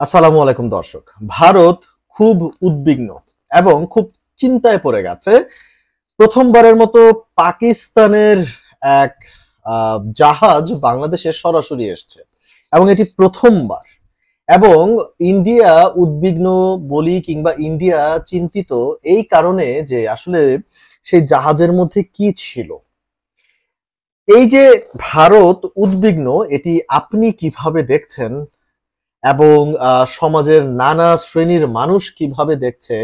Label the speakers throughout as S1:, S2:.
S1: আসসালামু আলাইকুম দর্শক। ভারত খুব উদ্বিগ্ন এবং খুব চিন্তায় পড়ে গেছে। প্রথমবারের মতো পাকিস্তানের এক জাহাজ বাংলাদেশে সরাসরি এসছে এবং এটি প্রথমবার। এবং ইন্ডিয়া উদ্বিগ্ন বলি কিংবা ইন্ডিয়া চিন্তিত এই কারণে যে আসলে সেই জাহাজের মধ্যে কি ছিল। এই যে ভারত উদ্বিগ্ন, এটি আপনি কিভাবে দেখছেন এবং সমাজের নানা শ্রেণীর মানুষ কিভাবে দেখছে,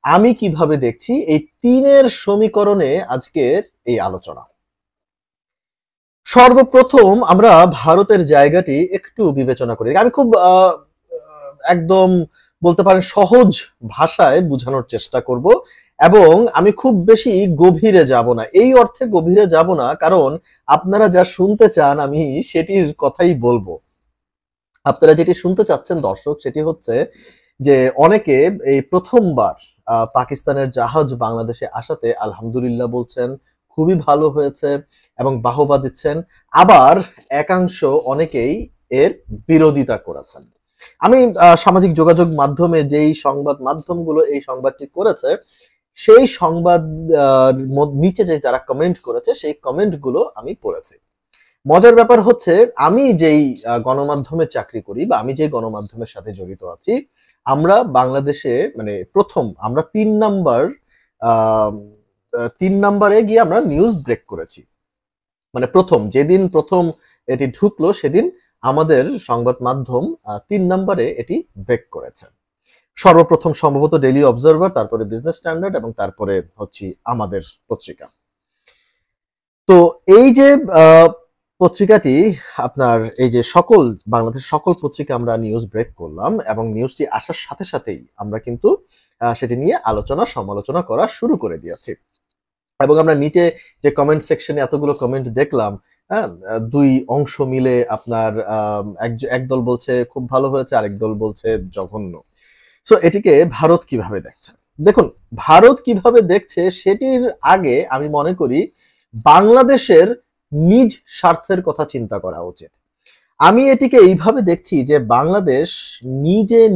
S1: আমি কিভাবে দেখছি, এই তিনের সমীকরণে আজকের এই আলোচনা। সর্বপ্রথম আমরা ভারতের জায়গাটি একটু বিবেচনা করি। আমি খুব একদম বলতে পারেন সহজ ভাষায় বোঝানোর চেষ্টা করব এবং আমি খুব বেশি গভীরে যাব না। এই অর্থে গভীরে যাব না কারণ আপনারা যা শুনতে চান আমি সেটির কথাই বলবো। আপনারা যেটি শুনতে চাচ্ছেন দর্শক, সেটি হচ্ছে যে অনেকে এই প্রথমবার পাকিস্তানের জাহাজ বাংলাদেশে আসাতে আলহামদুলিল্লাহ বলছেন, খুবই ভালো হয়েছে এবং বাহবা দিচ্ছেন। আবার একাংশ অনেকেই এর বিরোধিতা করেছেন। আমি সামাজিক যোগাযোগ মাধ্যমে যেই সংবাদ মাধ্যমগুলো এই সংবাদটি করেছে সেই সংবাদ নিচে যে যারা কমেন্ট করেছে সেই কমেন্টগুলো আমি পড়েছি। মজার ব্যাপার হচ্ছে আমি যেই গণমাধ্যমে চাকরি করি বা আমি যে গণমাধ্যমের সাথে জড়িত আছি, আমরা বাংলাদেশে মানে প্রথম আমরা ৩ নাম্বার ৩ নাম্বারে গিয়ে আমরা নিউজ ব্রেক করেছি। মানে প্রথম এটি ঢুকলো সেদিন আমাদের সংবাদ মাধ্যম ৩ নাম্বারে এটি ব্রেক করেছে। সর্বপ্রথম সম্ভবত ডেইলি অবজারভার, তারপরে বিজনেস স্ট্যান্ডার্ড এবং তারপরে হচ্ছে আমাদের পত্রিকা। তো এই যে পত্রিকাটি আপনার এই যে বাংলাদেশ সকল পত্রিকা আমরা নিউজ ব্রেক করলাম এবং নিউজটি আসার সাথে সাথেই আমরা কিন্তু সেটি নিয়ে আলোচনা সমালোচনা করা শুরু করে দিয়েছি। এবং আমরা নিচে যে কমেন্ট সেকশনে এতগুলো কমেন্ট দেখলাম, হ্যাঁ, দুই অংশ মিলে আপনার একদল বলছে খুব ভালো হয়েছে, আরেক দল বলছে জঘন্য। সো এটিকে ভারত কিভাবে দেখছে? দেখুন, ভারত কিভাবে দেখছে সেটির আগে আমি মনে করি বাংলাদেশের নিজ স্বার্থের কথা চিন্তা করা উচিত। আমি এটিকে এইভাবে দেখছি যে বাংলাদেশ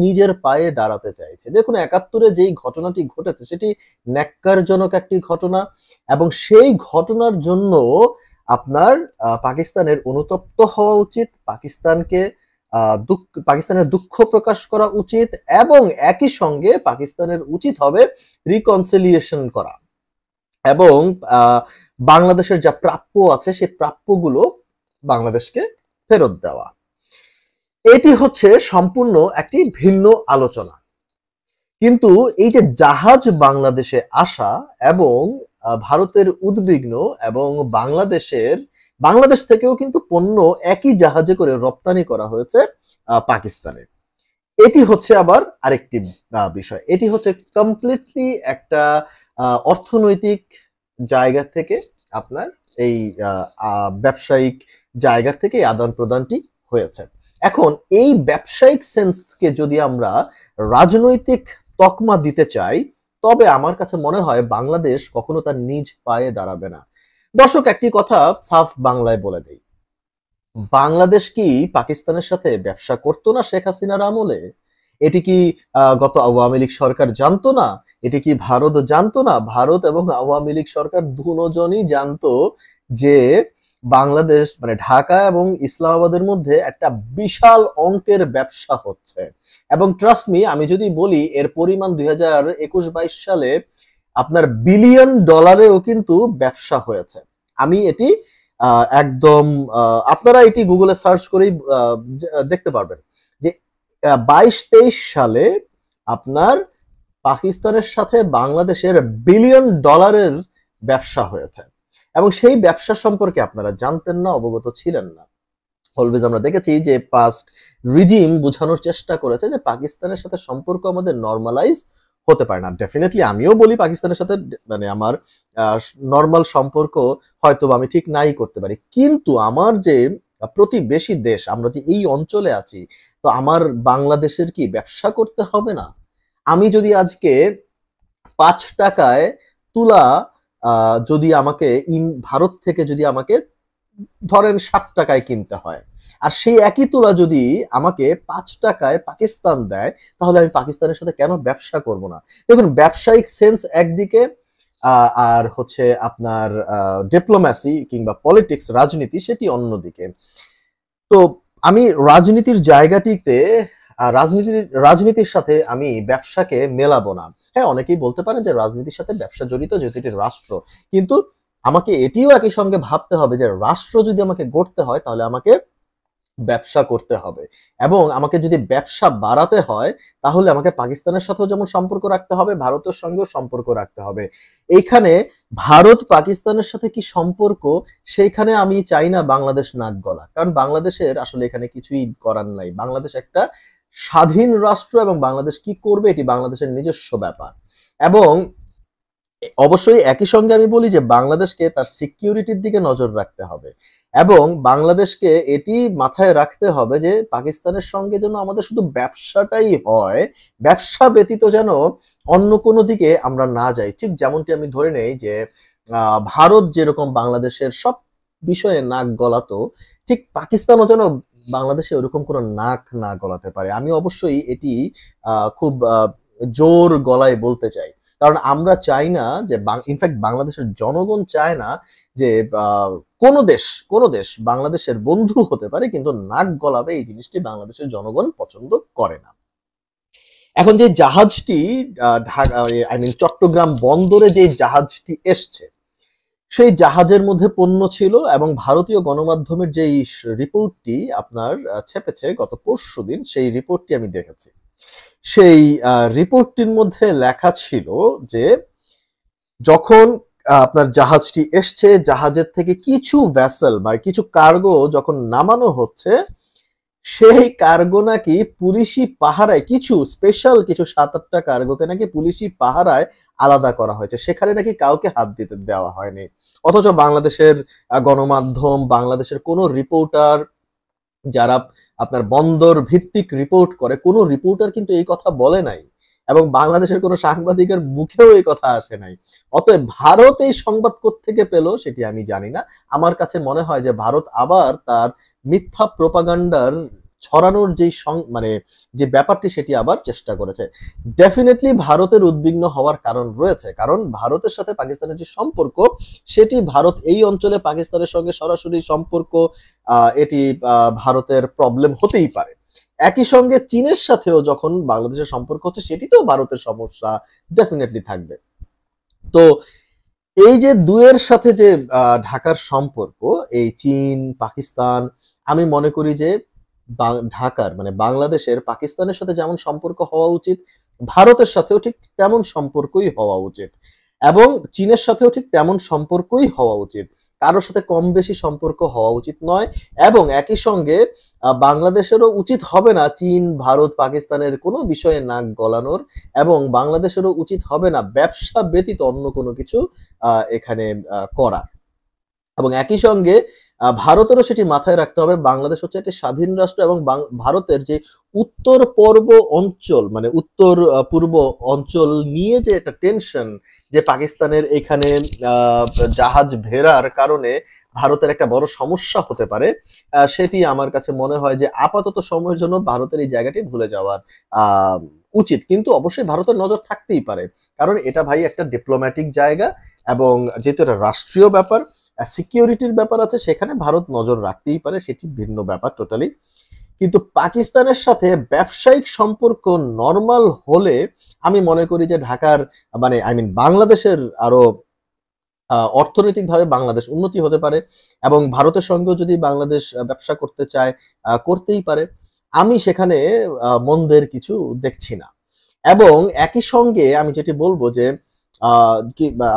S1: নিজের পায়ে দাঁড়াতে চাইছে। দেখুন, ৭১-এ যেই ঘটনাটি ঘটেছে সেটি ন্যাক্কারজনক একটি ঘটনা এবং সেই ঘটনার জন্য আপনার পাকিস্তানের অনুতপ্ত হওয়া উচিত, পাকিস্তানের দুঃখ প্রকাশ করা উচিত এবং একই সঙ্গে পাকিস্তানের উচিত হবে রিকনসিলিয়েশন করা এবং বাংলাদেশের যা প্রাপ্য আছে সেই প্রাপ্যগুলো বাংলাদেশকে ফেরত দেওয়া। এটি হচ্ছে সম্পূর্ণ একটি ভিন্ন আলোচনা। কিন্তু এই যে জাহাজ বাংলাদেশে আসা এবং ভারতের উদ্বিগ্ন এবং বাংলাদেশ থেকেও কিন্তু পণ্য একই জাহাজে করে রপ্তানি করা হয়েছে পাকিস্তানে। এটি হচ্ছে আবার আরেকটি বিষয়। এটি হচ্ছে কমপ্লিটলি একটা অর্থনৈতিক জায়গা থেকে আপনার এই ব্যবসায়িক জায়গা থেকে আদান প্রদানটি হয়েছে। এখন এই ব্যবসায়িক সেন্সকে যদি আমরা রাজনৈতিক তকমা দিতে চাই, তবে আমার কাছে মনে হয় বাংলাদেশ কখনো তার নিজ পায়ে দাঁড়াবে না। দর্শক, একটি কথা সাফ বাংলায় বলে দেই, বাংলাদেশ কি পাকিস্তানের সাথে ব্যবসা করতো না শেখ হাসিনার আমলে? এটি কি গত আওয়ামী লীগ সরকার জানতো না? এটি কি ভারত জানতো না? ভারত এবং আওয়ামী লীগ সরকার দুজনই জানতো যে বাংলাদেশ মানে ঢাকা এবং ইসলামাবাদের মধ্যে একটা বিশাল অঙ্কের ব্যবসা হচ্ছে। এবং ট্রাস্ট মি, আমি যদি বলি এর পরিমাণ 2021-22 সালে আপনার বিলিয়ন ডলারেও কিন্তু ব্যবসা হয়েছে। আমি এটি একদম আপনারা এটি গুগলে সার্চ করেই দেখতে পারবেন যে 22-23 সালে আপনার পাকিস্তানের সাথে বাংলাদেশের বিলিয়ন ডলারের ব্যবসা হয়েছে এবং সেই ব্যবসা সম্পর্কে আপনারা জানতেন না, অবগত ছিলেন না। অলওয়েজ আমরা দেখেছি যে পাস্ট রিজিম বোঝানোর চেষ্টা করেছে যে পাকিস্তানের সাথে সম্পর্ক আমাদের নর্মালাইজ হতে পারে না। ডেফিনেটলি আমিও বলি পাকিস্তানের সাথে মানে আমার নর্মাল সম্পর্ক হয়তো আমি ঠিক নাই করতে পারি, কিন্তু আমার যে প্রতিবেশী দেশ, আমরা যে এই অঞ্চলে আছি, তো আমার বাংলাদেশের কি ব্যবসা করতে হবে না? আমি যদি আজকে 5 টাকায় তুলা যদি আমাকে ভারত থেকে যদি আমাকে ধরেন 7 টাকায় কিনতে হয়, আর সেই একই তুলা যদি আমাকে 5 টাকায় পাকিস্তান দেয়, তাহলে আমি পাকিস্তানের সাথে কেন ব্যবসা করব না? দেখুন, ব্যবসায়িক সেন্স একদিকে, আর হচ্ছে আপনার ডিপ্লোম্যাসি কিংবা পলিটিক্স, রাজনীতি, সেটি অন্যদিকে। তো আমি রাজনীতির জায়গাটিতে রাজনীতির সাথে আমি ব্যবসাকে মেলাবো না। হ্যাঁ, অনেকেই বলতে পারেন যে রাজনীতির সাথে ব্যবসা জড়িত, যেহেতু এটি রাষ্ট্র। কিন্তু আমাকে এটিও একই সঙ্গে ভাবতে হবে যে রাষ্ট্র যদি আমাকে গড়তে হয়, তাহলে আমাকে ব্যবসা করতে হবে, এবং আমাকে যদি ব্যবসা বাড়াতে হয়, তাহলে আমাকে পাকিস্তানের সাথেও যেমন সম্পর্ক রাখতে হবে, ভারতের সঙ্গেও সম্পর্ক রাখতে হবে। এইখানে ভারত পাকিস্তানের সাথে কি সম্পর্ক, সেইখানে আমি চাই না বাংলাদেশ নাক গলা, কারণ বাংলাদেশের আসলে এখানে কিছুই করার নাই। বাংলাদেশ একটা স্বাধীন রাষ্ট্র, এবং বাংলাদেশ কি করবে এটি বাংলাদেশের নিজস্ব ব্যাপার। এবং অবশ্যই একই সঙ্গে আমি বলি যে বাংলাদেশকে তার সিকিউরিটির দিকে নজর রাখতে হবে, এবং বাংলাদেশকে এটি মাথায় রাখতে হবে যে পাকিস্তানের সঙ্গে যেন আমাদের শুধু ব্যবসাটাই হয়, ব্যবসা ব্যতীত যেন অন্য কোনো দিকে আমরা না যাই। ঠিক যেমনটি আমি ধরে নেই যে ভারত যেরকম বাংলাদেশের সব বিষয়ে নাক গলাতো, ঠিক পাকিস্তানও যেন বাংলাদেশে ওরকম কোনো নাক না গলাতে পারে। আমি অবশ্যই এটি খুব জোর গলায় বলতে চাই, কারণ আমরা চাই না যে, ইনফ্যাক্ট বাংলাদেশের জনগণ চায় না যে কোনো দেশ বাংলাদেশের বন্ধু হতে পারে কিন্তু নাক গলাবে, এই জিনিসটি বাংলাদেশের জনগণ পছন্দ করে না। এখন যে জাহাজটি ঢাকা, চট্টগ্রাম বন্দরে যে জাহাজটি এসছে, সেই জাহাজের মধ্যে পণ্য ছিল, এবং ভারতীয় গণমাধ্যমের যে রিপোর্টটি আপনার ছেপেছে গত পরশুদিন, সেই রিপোর্টটি আমি দেখেছি। সেই রিপোর্টটির মধ্যে লেখা ছিল যে যখন আপনার জাহাজটি এসছে, জাহাজের থেকে কিছু ভেসেল বা কিছু কার্গো যখন নামানো হচ্ছে, সেই কার্গো নাকি পুলিশি পাহারায়, কিছু স্পেশাল কিছু 7-8টা কার্গোকে নাকি পুলিশি পাহারায় আলাদা করা হয়েছে, সেখানে নাকি কাউকে হাত দিতে দেওয়া হয়নি। অথচ বাংলাদেশের গণমাধ্যম, বাংলাদেশের কোনো রিপোর্টার, যারা আপনার বন্দর ভিত্তিক রিপোর্ট করে, কোনো রিপোর্টার কিন্তু এই কথা বলে নাই, এবং বাংলাদেশের কোনো সাংবাদিকের মুখেও এই কথা আসে নাই। অতএব ভারত এই সংবাদ কোত্থেকে পেল সেটি আমি জানি না। আমার কাছে মনে হয় যে ভারত আবার তার মিথ্যা প্রোপাগান্ডার ছড়ানোর যে ব্যাপারটি, সেটি আবার চেষ্টা করেছে। ডেফিনেটলি ভারতের উদ্বিগ্ন হওয়ার কারণ রয়েছে, কারণ ভারতের সাথে পাকিস্তানের যে সম্পর্ক, সেটি ভারত এই অঞ্চলে পাকিস্তানের সঙ্গে সরাসরি সম্পর্ক, এটি ভারতের প্রবলেম হতেই পারে। একই সঙ্গে চীনের সাথেও যখন বাংলাদেশের সম্পর্ক হচ্ছে, সেটিতেও ভারতের সমস্যা ডেফিনেটলি থাকবে। তো এই যে দুয়ের সাথে যে ঢাকার সম্পর্ক, এই চীন, পাকিস্তান, আমি মনে করি যে ঢাকার বাংলাদেশের পাকিস্তানের সাথে যেমন সম্পর্ক হওয়া উচিত, ভারতের সাথেও ঠিক তেমন সম্পর্কই হওয়া উচিত, এবং চীনের সাথেও ঠিক তেমন সম্পর্কই হওয়া উচিত। কারোর সাথে কম বেশি সম্পর্ক হওয়া উচিত নয়। এবং একই সঙ্গে বাংলাদেশেরও উচিত হবে না চীন, ভারত, পাকিস্তানের কোনো বিষয়ে নাক গলানোর, এবং বাংলাদেশেরও উচিত হবে না ব্যবসা ব্যতীত অন্য কোনো কিছু এখানে করা। এবং একই সঙ্গে ভারতেরও সেটি মাথায় রাখতে হবে, বাংলাদেশ হচ্ছে একটি স্বাধীন রাষ্ট্র, এবং ভারতের যে উত্তর পূর্ব অঞ্চল, উত্তর পূর্ব অঞ্চল নিয়ে যে একটা টেনশন, যে পাকিস্তানের এখানে জাহাজ ভেড়ার কারণে ভারতের একটা বড় সমস্যা হতে পারে, সেটি আমার কাছে মনে হয় যে আপাতত সময়ের জন্য ভারতের এই জায়গাটি ভুলে যাওয়ার উচিত। কিন্তু অবশ্যই ভারতের নজর থাকতেই পারে, কারণ এটা ভাই একটা ডিপ্লোম্যাটিক জায়গা, এবং যেহেতু এটা রাষ্ট্রীয় ব্যাপার, সিকিউরিটির ব্যাপার আছে, সেখানে ভারত নজর রাখতেই পারে, সেটি ভিন্ন ব্যাপার টোটালি। কিন্তু পাকিস্তানের সাথে ব্যবসায়িক সম্পর্ক নরমাল হলে আমি মনে করি যে ঢাকার বাংলাদেশের আরো অর্থনৈতিকভাবে বাংলাদেশ উন্নতি হতে পারে, এবং ভারতের সঙ্গেও যদি বাংলাদেশ ব্যবসা করতে চায়, করতেই পারে। আমি সেখানে মন্দের কিছু দেখছি না। এবং একই সঙ্গে আমি যেটি বলবো যে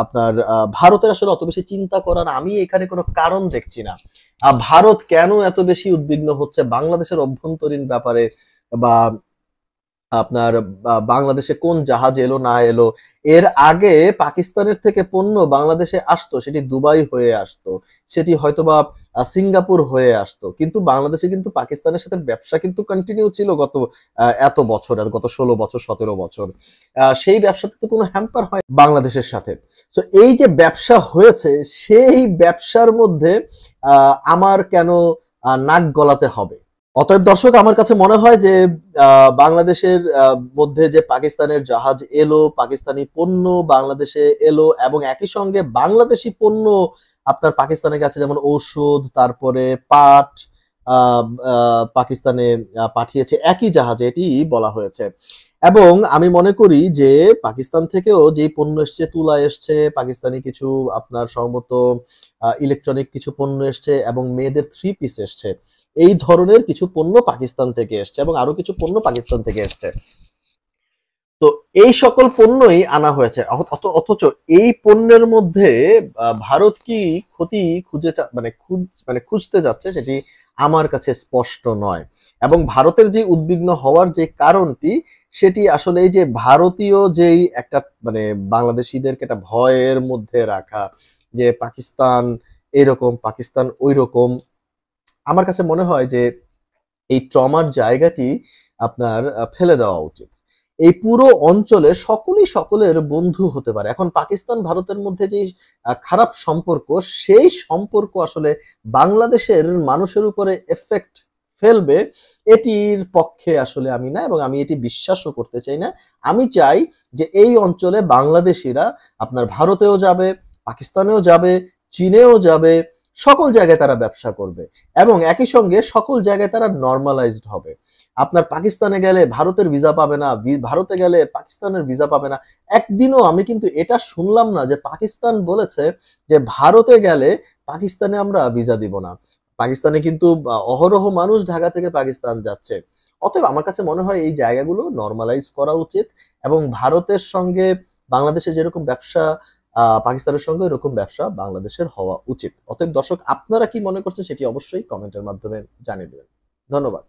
S1: আপনার ভারতের আসলে অত বেশি চিন্তা করার আমি এখানে কোনো কারণ দেখছি না। ভারত কেন এত বেশি উদ্বিগ্ন হচ্ছে বাংলাদেশের অভ্যন্তরীণ ব্যাপারে, বা আপনার বাংলাদেশে কোন জাহাজ এলো না এলো। এর আগে পাকিস্তানের থেকে পণ্য বাংলাদেশে আসতো, সেটি দুবাই হয়ে আসতো, সেটি হয়তোবা সিঙ্গাপুর হয়ে আসতো, কিন্তু বাংলাদেশে কিন্তু পাকিস্তানের সাথে ব্যবসা কিন্তু কন্টিনিউ ছিল গত এত বছর, গত 16 বছর 17 বছর। সেই ব্যবসাতে তো কোনো হ্যাম্পার হয় বাংলাদেশের সাথে। তো এই যে ব্যবসা হয়েছে, সেই ব্যবসার মধ্যে আমার কেন নাক গলাতে হবে। অতএব দর্শক, আমার কাছে মনে হয় যে বাংলাদেশের মধ্যে যে পাকিস্তানের জাহাজ এলো, পাকিস্তানি পণ্য বাংলাদেশে এলো এবং একই সঙ্গে বাংলাদেশি পণ্য আপনার পাকিস্তানের কাছে, যেমন ঔষধ, তারপরে পাট, পাকিস্তানে পাঠিয়েছে একই জাহাজে, এটি বলা হয়েছে। এবং আমি মনে করি যে পাকিস্তান থেকেও যে পণ্য এসছে, তুলা এসছে, পাকিস্তানি কিছু আপনার সম্ভবত ইলেকট্রনিক কিছু পণ্য এসছে এবং মেয়েদের থ্রি পিস এসছে, এই ধরনের কিছু পণ্য পাকিস্তান থেকে এসছে এবং আরো কিছু পণ্য পাকিস্তান থেকে এসছে। তো এই সকল পণ্যই আনা হয়েছে, অথচ এই পণ্যের মধ্যে ভারত কি ক্ষতি মানে খুঁজতে যাচ্ছে সেটি আমার কাছে স্পষ্ট নয়। এবং ভারতের যে উদ্বিগ্ন হওয়ার যে কারণটি, সেটি আসলে এই যে ভারতীয় যেই একটা মানে বাংলাদেশিদেরকে একটা ভয়ের মধ্যে রাখা, যে পাকিস্তান এরকম, পাকিস্তান ওই রকম। আমার কাছে মনে হয় যে এই ট্রমার জায়গাটি আপনার ফেলে দেওয়া উচিত। এই পুরো অঞ্চলে সকলেই সকলের বন্ধু হতে পারে। এখন পাকিস্তান ভারতের মধ্যে যে খারাপ সম্পর্ক, সেই সম্পর্ক আসলে বাংলাদেশের মানুষের উপরে এফেক্ট ফেলবে, এটির পক্ষে আসলে আমি না, এবং আমি এটি বিশ্বাসও করতে চাই না। আমি চাই যে এই অঞ্চলে বাংলাদেশিরা আপনার ভারতেও যাবে, পাকিস্তানেও যাবে, চীনেও যাবে, সকল জায়গায় তারা ব্যবসা করবে এবং একই সঙ্গে সকল জায়গায় তারা নর্মালাইজড হবে। আপনার পাকিস্তানে গেলে ভারতের ভিসা পাবে না, ভারতে গেলে পাকিস্তানের ভিসা পাবে না। একদিনও আমি কিন্তু এটা শুনলাম না যে পাকিস্তান বলেছে যে ভারতে গেলে পাকিস্তানে আমরা ভিসা দিব না। পাকিস্তানে কিন্তু অহরহ মানুষ ঢাকা থেকে পাকিস্তান যাচ্ছে। অতএব আমার কাছে মনে হয় এই জায়গাগুলো নর্মালাইজ করা উচিত এবং ভারতের সঙ্গে বাংলাদেশের যেরকম ব্যবসা, পাকিস্তানের সঙ্গে এরকম ব্যবসা বাংলাদেশের হওয়া উচিত। অতএব দর্শক, আপনারা কি মনে করছেন সেটি অবশ্যই কমেন্টের মাধ্যমে জানিয়ে দেবেন। ধন্যবাদ।